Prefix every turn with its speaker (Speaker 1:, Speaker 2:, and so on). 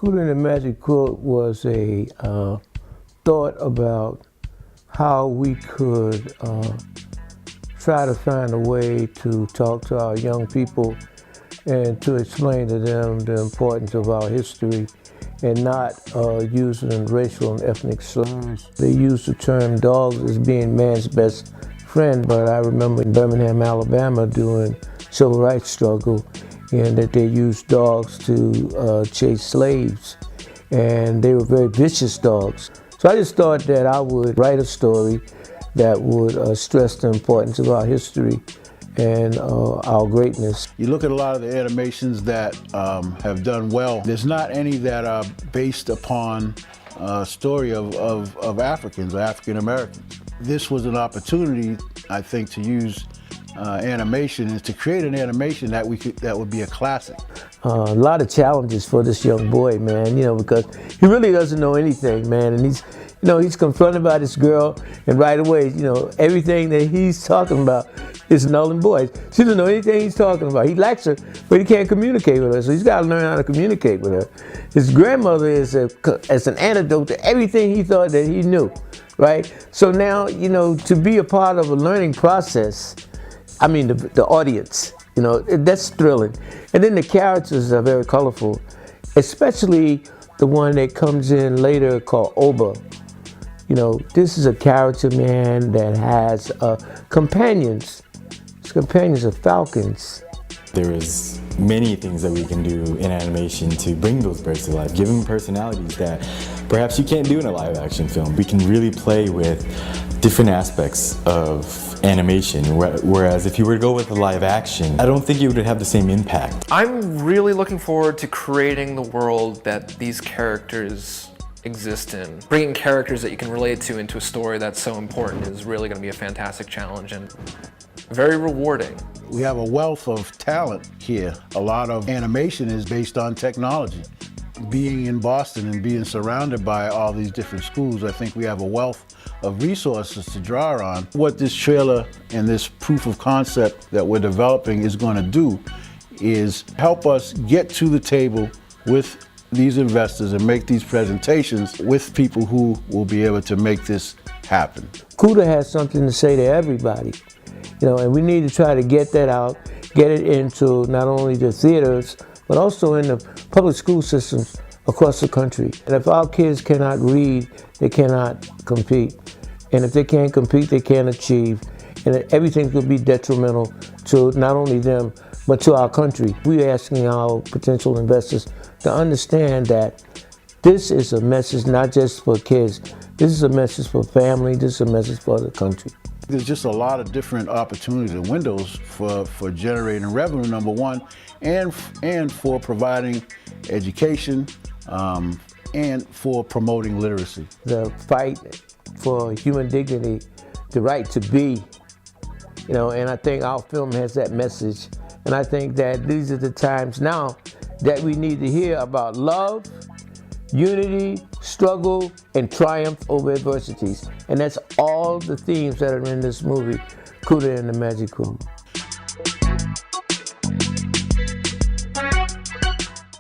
Speaker 1: Coota and the Magic Quilt was a thought about how we could try to find a way to talk to our young people and to explain to them the importance of our history and not using racial and ethnic slurs. They use the term dogs as being man's best friend, but I remember in Birmingham, Alabama during civil rights struggle, and that they used dogs to chase slaves, and they were very vicious dogs. So I just thought that I would write a story that would stress the importance of our history and our greatness.
Speaker 2: You look at a lot of the animations that have done well, there's not any that are based upon a story of Africans or African Americans. This was an opportunity, I think, to use animation and to create an animation that would be a classic.
Speaker 1: A lot of challenges for this young boy, man, because he really doesn't know anything, man, and he's confronted by this girl, and right away, everything that he's talking about is null and void. She doesn't know anything he's talking about. He likes her, but he can't communicate with her, so he's got to learn how to communicate with her. His grandmother is as an antidote to everything he thought that he knew, right? So now, to be a part of a learning process, I mean, the audience, that's thrilling. And then the characters are very colorful, especially the one that comes in later called Oba. This is a character, man, that has companions. His companions are falcons.
Speaker 3: There is many things that we can do in animation to bring those birds to life, give them personalities that perhaps you can't do in a live action film. We can really play with different aspects of animation, whereas if you were to go with a live action, I don't think it would have the same impact.
Speaker 4: I'm really looking forward to creating the world that these characters exist in. Bringing characters that you can relate to into a story that's so important is really going to be a fantastic challenge and very rewarding.
Speaker 2: We have a wealth of talent here. A lot of animation is based on technology. Being in Boston and being surrounded by all these different schools, I think we have a wealth of resources to draw on. What this trailer and this proof of concept that we're developing is going to do is help us get to the table with these investors and make these presentations with people who will be able to make this happen.
Speaker 1: Coota has something to say to everybody, and we need to try to get that out, get it into not only the theaters, but also in the public school systems across the country. And if our kids cannot read, they cannot compete. And if they can't compete, they can't achieve. And everything could be detrimental to not only them, but to our country. We're asking our potential investors to understand that this is a message not just for kids, this is a message for family, this is a message for the country.
Speaker 2: There's just a lot of different opportunities and windows for generating revenue, number one, and for providing education and for promoting literacy.
Speaker 1: The fight for human dignity, the right to be, and I think our film has that message. And I think that these are the times now that we need to hear about love, unity, struggle, and triumph over adversities. And that's all the themes that are in this movie, Coota and the Magic Quilt.